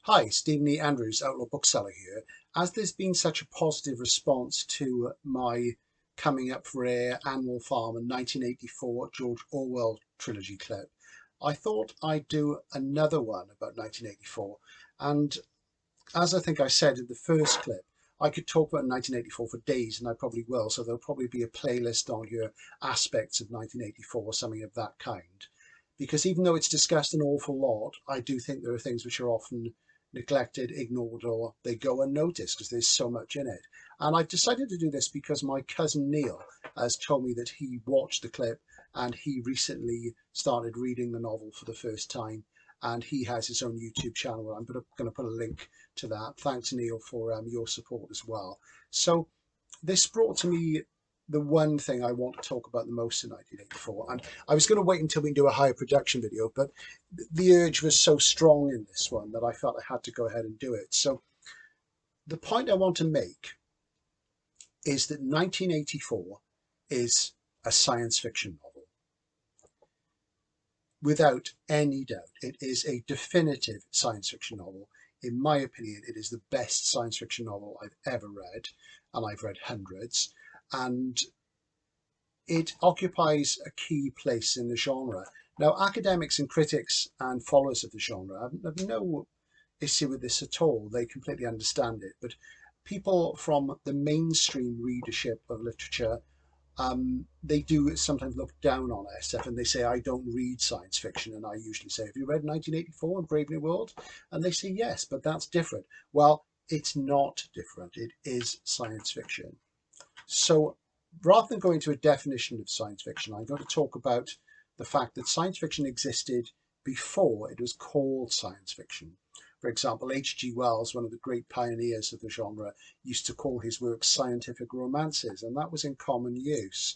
Hi, Stephen E. Andrews, Outlaw Bookseller here. As there's been such a positive response to my coming up for air Animal Farm and 1984 George Orwell trilogy clip, I thought I'd do another one about 1984. And as I think I said in the first clip, I could talk about 1984 for days, and I probably will. So there'll probably be a playlist on here, aspects of 1984, something of that kind. Because even though it's discussed an awful lot, I do think there are things which are often neglected, ignored, or they go unnoticed because there's so much in it. And I've decided to do this because my cousin Neil has told me that he watched the clip and he recently started reading the novel for the first time. And he has his own YouTube channel. I'm going to put a link to that. Thanks, Neil, for your support as well. So this brought to me the one thing I want to talk about the most in 1984. And I was going to wait until we do a higher production video, but the urge was so strong in this one that I felt I had to go ahead and do it. So the point I want to make is that 1984 is a science fiction novel. Without any doubt, it is a definitive science fiction novel. In my opinion, it is the best science fiction novel I've ever read, and I've read hundreds. And it occupies a key place in the genre. Now, academics and critics and followers of the genre have no issue with this at all. They completely understand it. But people from the mainstream readership of literature, they do sometimes look down on SF and they say, I don't read science fiction. And I usually say, have you read 1984 and Brave New World? And they say, yes, but that's different. Well, it's not different. It is science fiction. So rather than going into a definition of science fiction, I'm going to talk about the fact that science fiction existed before it was called science fiction. For example, H.G. Wells, one of the great pioneers of the genre, used to call his works scientific romances, and that was in common use.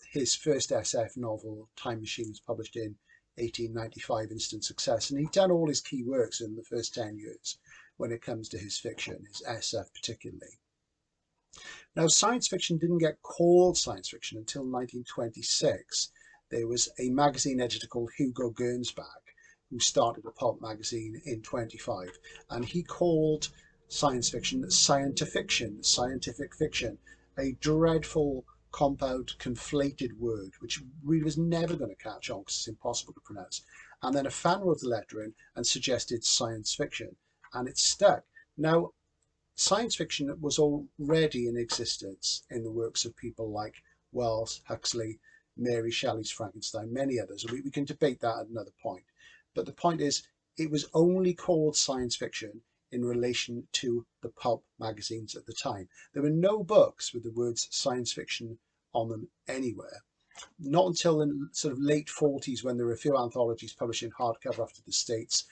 His first SF novel, Time Machine, was published in 1895, instant success, and he'd done all his key works in the first 10 years when it comes to his fiction, his SF particularly. Now, science fiction didn't get called science fiction until 1926. There was a magazine editor called Hugo Gernsback who started a pulp magazine in 25, and he called science fiction scientific fiction, a dreadful compound conflated word which really was never going to catch on because it's impossible to pronounce. And then a fan wrote a letter in and suggested science fiction, and it stuck. Now, science fiction was already in existence in the works of people like Wells, Huxley, Mary Shelley's Frankenstein, many others. We can debate that at another point. But the point is, it was only called science fiction in relation to the pulp magazines at the time. There were no books with the words science fiction on them anywhere. Not until the sort of late 40s, when there were a few anthologies published in hardcover after the States,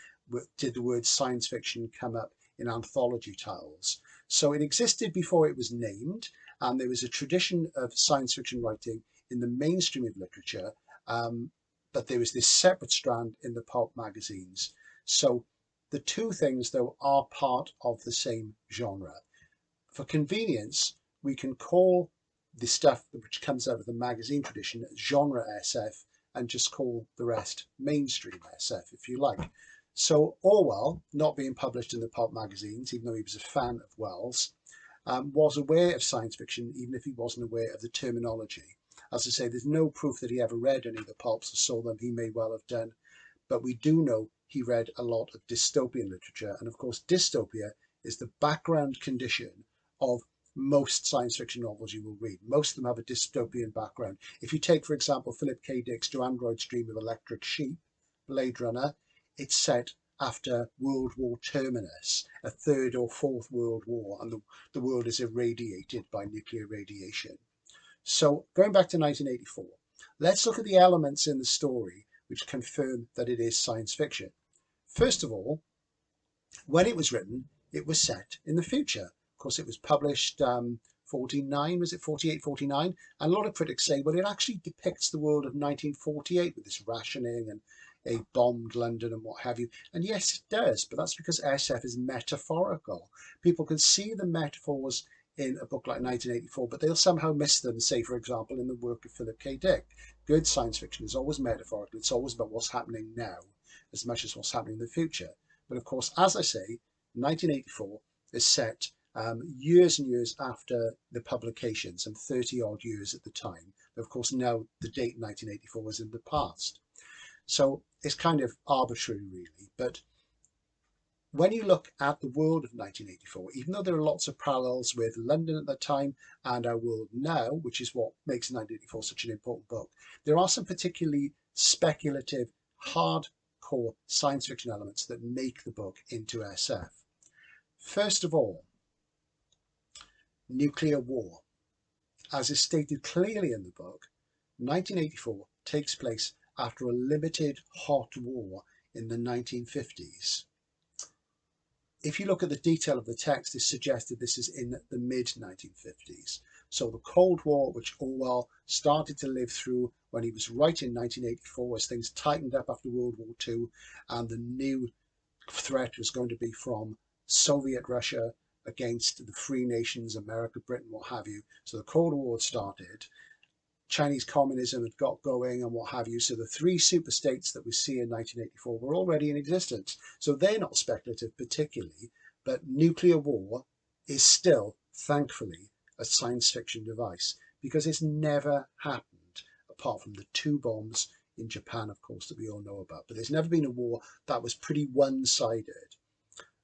did the word science fiction come up in anthology titles. So it existed before it was named, and there was a tradition of science fiction writing in the mainstream of literature, but there was this separate strand in the pulp magazines. So the two things, though, are part of the same genre. For convenience, we can call the stuff which comes out of the magazine tradition genre SF and just call the rest mainstream SF, if you like. So Orwell, not being published in the pulp magazines, even though he was a fan of Wells, was aware of science fiction, even if he wasn't aware of the terminology. As I say, there's no proof that he ever read any of the pulps or saw them. He may well have done, but we do know he read a lot of dystopian literature. And of course, dystopia is the background condition of most science fiction novels you will read. Most of them have a dystopian background. If you take, for example, Philip K. Dick's Do Androids Dream of Electric Sheep, Blade Runner, it's set after World War Terminus, a third or fourth world war, and the world is irradiated by nuclear radiation. So going back to 1984, let's look at the elements in the story which confirm that it is science fiction. First of all, when it was written, it was set in the future. Of course, it was published 49, was it 48, 49? And a lot of critics say, well, it actually depicts the world of 1948 with this rationing and a bombed London and what have you. And yes, it does, but that's because SF is metaphorical. People can see the metaphors in a book like 1984, but they'll somehow miss them, say, for example, in the work of Philip K. Dick. Good science fiction is always metaphorical. It's always about what's happening now as much as what's happening in the future. But of course, as I say, 1984 is set years and years after the publication, some 30 odd years at the time. But of course, now the date 1984 was in the past. So it's kind of arbitrary, really. But when you look at the world of 1984, even though there are lots of parallels with London at that time and our world now, which is what makes 1984 such an important book, there are some particularly speculative, hardcore science fiction elements that make the book into SF. First of all, nuclear war. As is stated clearly in the book, 1984 takes place after a limited hot war in the 1950s. If you look at the detail of the text, it's suggested this is in the mid-1950s. So the Cold War, which Orwell started to live through when he was writing 1984, as things tightened up after World War II, and the new threat was going to be from Soviet Russia against the free nations, America, Britain, what have you. So the Cold War had started. Chinese communism had got going and what have you. So the three superstates that we see in 1984 were already in existence. So they're not speculative particularly, but nuclear war is still, thankfully, a science fiction device because it's never happened apart from the two bombs in Japan, of course, that we all know about. But there's never been a war that was pretty one-sided.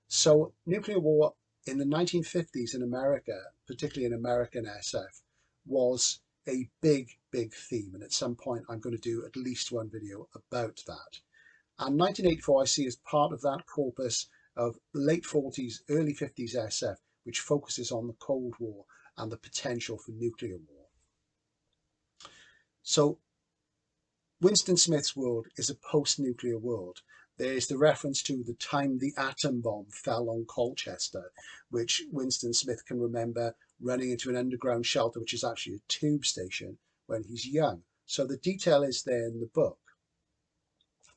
So nuclear war in the 1950s in America, particularly in American SF, was a big theme, and at some point I'm going to do at least one video about that. And 1984 I see as part of that corpus of late 40s, early 50s SF, which focuses on the Cold War and the potential for nuclear war. So Winston Smith's world is a post-nuclear world. There's the reference to the time the atom bomb fell on Colchester, which Winston Smith can remember running into an underground shelter, which is actually a tube station, when he's young. So the detail is there in the book.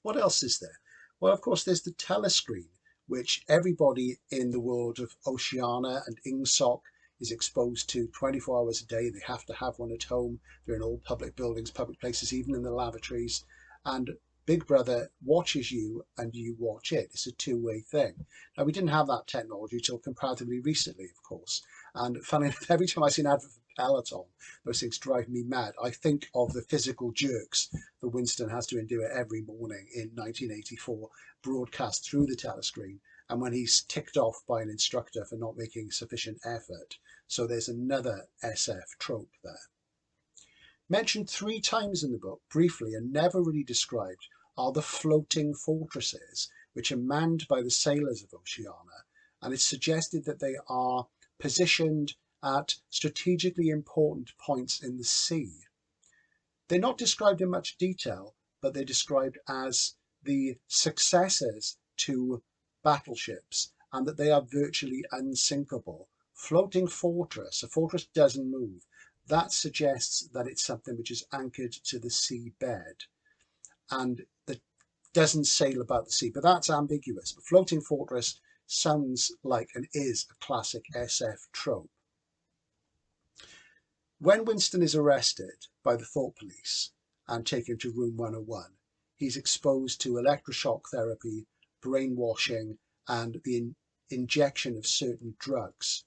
What else is there? Well, of course, there's the telescreen, which everybody in the world of Oceania and Ingsoc is exposed to 24 hours a day. They have to have one at home. They're in all public buildings, public places, even in the lavatories. And Big Brother watches you and you watch it. It's a two-way thing. Now, we didn't have that technology until comparatively recently, of course. And funny enough, every time I see an advert for Peloton, those things drive me mad. I think of the physical jerks that Winston has to endure every morning in 1984, broadcast through the telescreen, and when he's ticked off by an instructor for not making sufficient effort. So there's another SF trope there. Mentioned 3 times in the book, briefly, and never really described, are the floating fortresses, which are manned by the sailors of Oceania, and it's suggested that they are positioned at strategically important points in the sea. They're not described in much detail, but they're described as the successors to battleships and that they are virtually unsinkable. Floating fortress, a fortress doesn't move. That suggests that it's something which is anchored to the seabed and that doesn't sail about the sea, but that's ambiguous. But floating fortress sounds like and is a classic SF trope. When Winston is arrested by the thought police and taken to room 101, he's exposed to electroshock therapy, brainwashing, and the injection of certain drugs.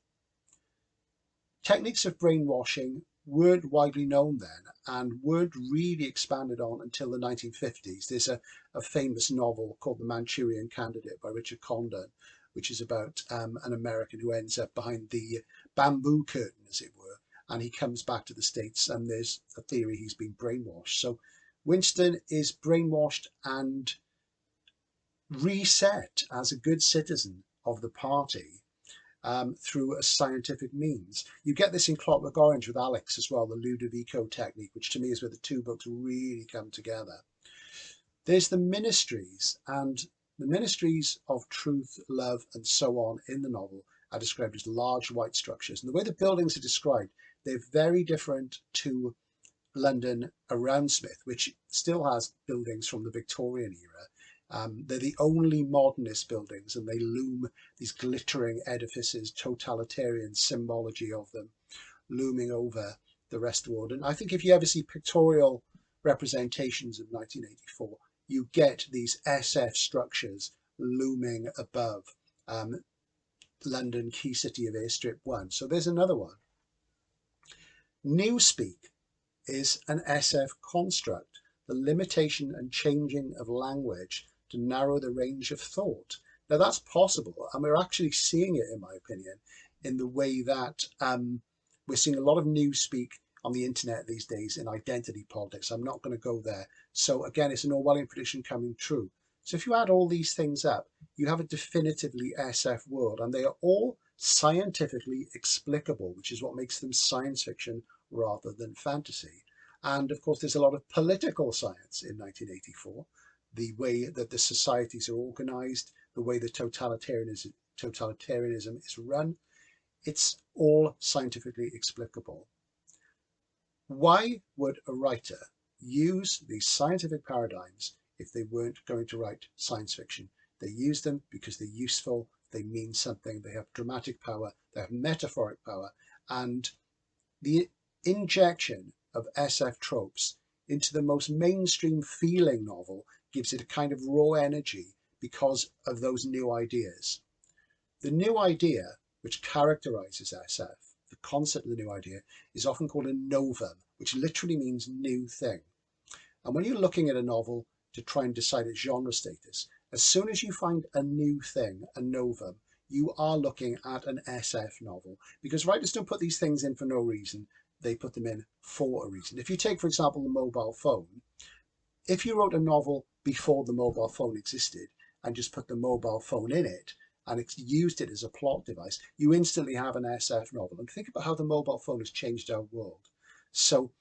Techniques of brainwashing weren't widely known then and weren't really expanded on until the 1950s. There's a famous novel called The Manchurian Candidate by Richard Condon, which is about an American who ends up behind the bamboo curtain, as it were, and he comes back to the States and there's a theory he's been brainwashed. So Winston is brainwashed and reset as a good citizen of the party through a scientific means. You get this in Clockwork Orange with Alex as well, the Ludovico technique, which to me is where the two books really come together. There's the ministries, and the ministries of truth, love, and so on in the novel are described as large white structures. And the way the buildings are described, they're very different to London around Smith, which still has buildings from the Victorian era. They're the only modernist buildings, and they loom, these glittering edifices, totalitarian symbology of them, looming over the rest of the world. And I think if you ever see pictorial representations of 1984, you get these SF structures looming above London Key City of Airstrip 1. So there's another one. Newspeak is an SF construct, the limitation and changing of language to narrow the range of thought. Now that's possible, and we're actually seeing it, in my opinion, in the way that we're seeing a lot of newspeak on the internet these days in identity politics. I'm not going to go there. So again, it's an Orwellian prediction coming true. So if you add all these things up, you have a definitively SF world, and they are all scientifically explicable, which is what makes them science fiction rather than fantasy. And of course, there's a lot of political science in 1984, the way that the societies are organized, the way that totalitarianism is run. It's all scientifically explicable. Why would a writer use these scientific paradigms if they weren't going to write science fiction? They use them because they're useful, they mean something, they have dramatic power, they have metaphoric power, and the injection of SF tropes into the most mainstream feeling novel gives it a kind of raw energy because of those new ideas. The new idea, which characterizes SF, the concept of the new idea, is often called a novum, which literally means new thing. And when you're looking at a novel to try and decide its genre status, as soon as you find a new thing, a novum, you are looking at an SF novel, because writers don't put these things in for no reason. They put them in for a reason. If you take, for example, the mobile phone, if you wrote a novel before the mobile phone existed and just put the mobile phone in it and used it as a plot device, you instantly have an SF novel. And think about how the mobile phone has changed our world. So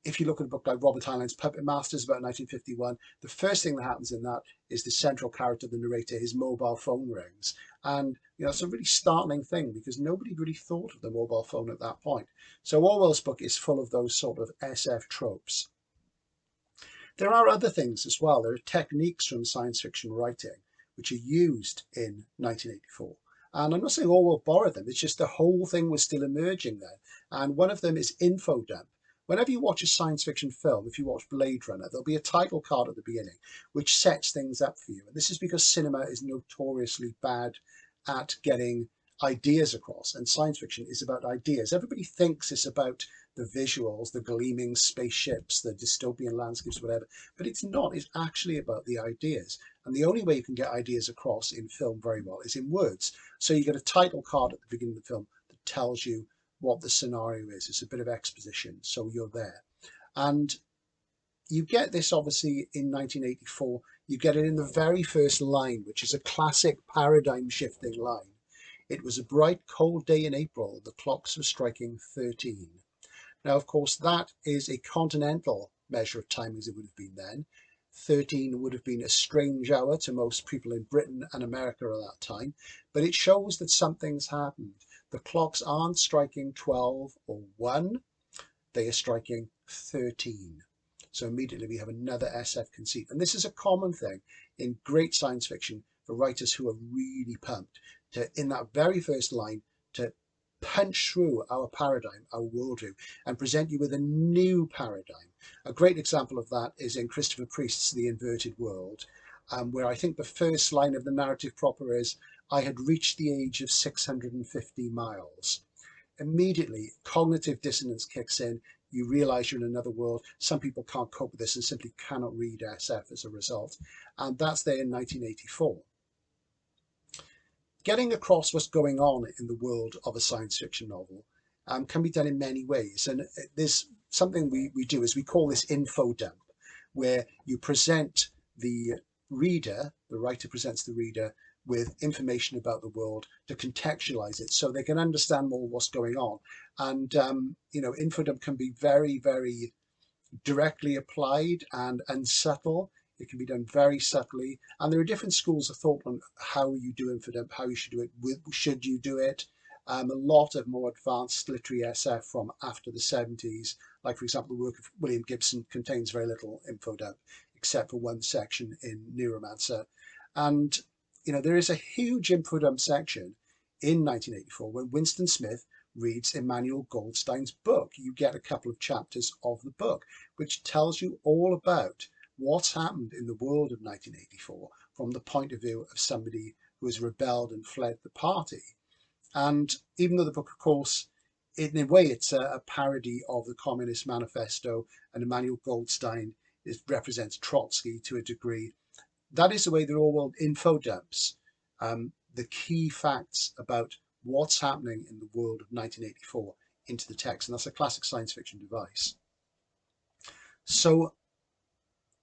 if you look at a book like Robert Heinlein's Puppet Masters about 1951, the first thing that happens in that is the central character, the narrator, his mobile phone rings. And it's a really startling thing because nobody really thought of the mobile phone at that point. So Orwell's book is full of those sort of SF tropes. There are other things as well. There are techniques from science fiction writing which are used in 1984. And I'm not saying Orwell borrowed them, it's just the whole thing was still emerging then. And one of them is infodump. Whenever you watch a science fiction film, if you watch Blade Runner, there'll be a title card at the beginning which sets things up for you. And this is because cinema is notoriously bad at getting ideas across, and science fiction is about ideas. Everybody thinks it's about the visuals, the gleaming spaceships, the dystopian landscapes, whatever, but it's not. It's actually about the ideas. And the only way you can get ideas across in film very well is in words. So you get a title card at the beginning of the film that tells you what the scenario is. It's a bit of exposition, so you're there. And you get this obviously in 1984. You get it in the very first line, which is a classic paradigm shifting line. It was a bright, cold day in April. The clocks were striking 13. Now, of course, that is a continental measure of time as it would have been then. 13 would have been a strange hour to most people in Britain and America at that time, but it shows that something's happened. The clocks aren't striking 12 or 1, they are striking 13. So immediately we have another SF conceit. And this is a common thing in great science fiction for writers who are really pumped to, in that very first line, to punch through our paradigm, our worldview, and present you with a new paradigm. A great example of that is in Christopher Priest's The Inverted World, where I think the first line of the narrative proper is, I had reached the age of 650 miles. Immediately, cognitive dissonance kicks in. You realize you're in another world. Some people can't cope with this and simply cannot read SF as a result. And that's there in 1984. Getting across what's going on in the world of a science fiction novel can be done in many ways. And there's something we do is we call this info dump, where you present the reader, the writer presents the reader with information about the world to contextualize it so they can understand more what's going on. And, info dump can be very, very directly applied and subtle. It can be done very subtly. And there are different schools of thought on how you do info dump, how you should do it, should you do it. A lot of more advanced literary SF from after the 70s, like for example, the work of William Gibson contains very little info dump, except for one section in Neuromancer. And there is a huge info dump section in 1984 when Winston Smith reads Emmanuel Goldstein's book. You get a couple of chapters of the book, which tells you all about what's happened in the world of 1984 from the point of view of somebody who has rebelled and fled the party. And even though the book, of course, in a way, it's a parody of the Communist Manifesto, and Emmanuel Goldstein represents Trotsky to a degree, that is the way the Real World info dumps the key facts about what's happening in the world of 1984 into the text. And that's a classic science fiction device. So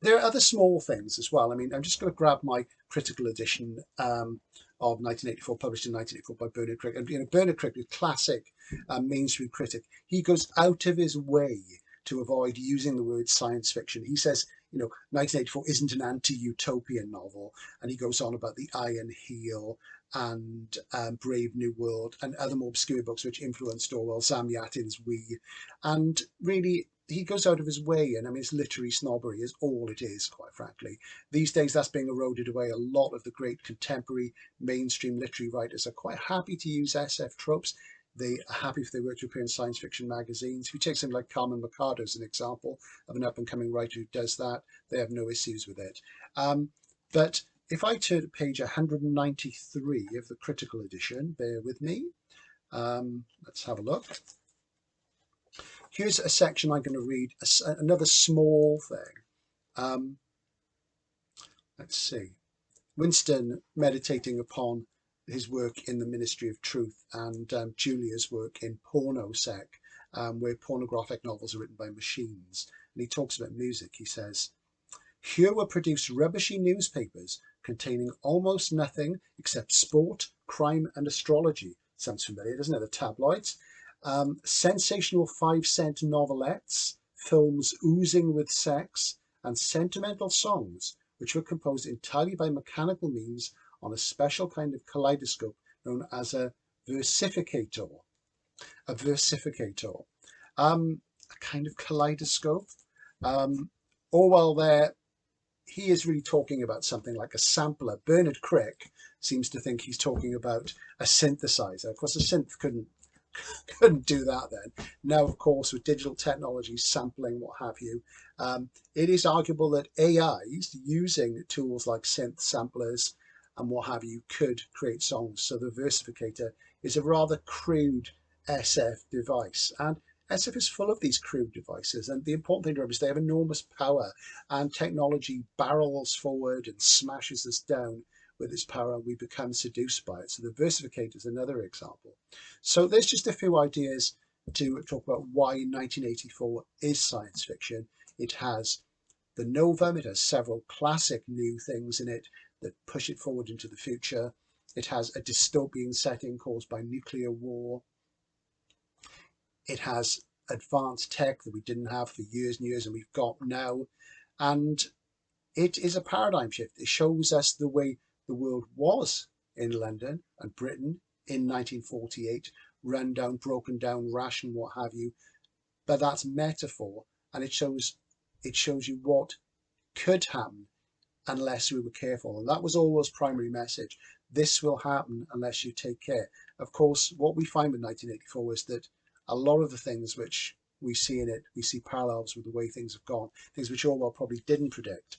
there are other small things as well. I mean, I'm just going to grab my critical edition of 1984, published in 1984 by Bernard Crick. And Bernard Crick, a classic mainstream critic, he goes out of his way to avoid using the word science fiction. He says, 1984 isn't an anti-utopian novel, and he goes on about the Iron Heel and Brave New World and other more obscure books which influenced Orwell, Zamyatin's We, and really he goes out of his way, and I mean, it's literary snobbery is all it is, quite frankly. These days that's being eroded away. A lot of the great contemporary mainstream literary writers are quite happy to use SF tropes. They are happy if they were to appear in science fiction magazines. If you take something like Carmen Mercado as an example of an up-and-coming writer who does that, they have no issues with it. But if I turn to page 193 of the critical edition, bear with me. Let's have a look. Here's a section I'm going to read, another small thing. Let's see. Winston meditating upon his work in the Ministry of Truth, and Julia's work in Pornosec, where pornographic novels are written by machines. And he talks about music. He says, "Here were produced rubbishy newspapers containing almost nothing except sport, crime and astrology." Sounds familiar, doesn't it? The tabloids. Sensational 5-cent novelettes, films oozing with sex, and sentimental songs, which were composed entirely by mechanical means on a special kind of kaleidoscope known as a versificator. A versificator. A kind of kaleidoscope. Orwell there, he is really talking about something like a sampler. Bernard Crick seems to think he's talking about a synthesizer. Of course, a synth couldn't do that then. Now, of course, with digital technology, sampling, what have you, it is arguable that AIs using tools like synth samplers and what have you could create songs. So the versificator is a rather crude SF device, and SF is full of these crude devices, and the important thing to remember is they have enormous power, and technology barrels forward and smashes us down with its power, and we become seduced by it. So the versificator is another example. So there's just a few ideas to talk about why 1984 is science fiction. It has the novum, it has several classic new things in it that push it forward into the future. It has a dystopian setting caused by nuclear war. It has advanced tech that we didn't have for years and years and we've got now. And it is a paradigm shift. It shows us the way the world was in London and Britain in 1948, run down, broken down, rationed, what have you. But that's metaphor, and it shows you what could happen unless we were careful. And that was Orwell's primary message. This will happen unless you take care. Of course, what we find with 1984 is that a lot of the things which we see in it, we see parallels with the way things have gone, things which Orwell probably didn't predict,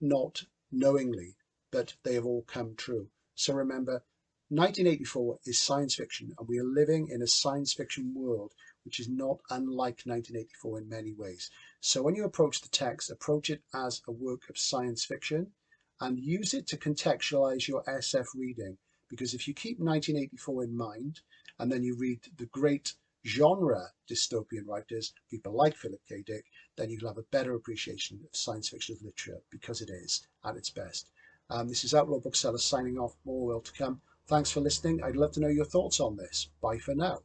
not knowingly, but they have all come true. So remember, 1984 is science fiction, and we are living in a science fiction world which is not unlike 1984 in many ways. So when you approach the text, approach it as a work of science fiction and use it to contextualize your SF reading. Because if you keep 1984 in mind, and then you read the great genre dystopian writers, people like Philip K. Dick, then you'll have a better appreciation of science fiction literature, because it is at its best. This is Outlaw Bookseller signing off. More will to come. Thanks for listening. I'd love to know your thoughts on this. Bye for now.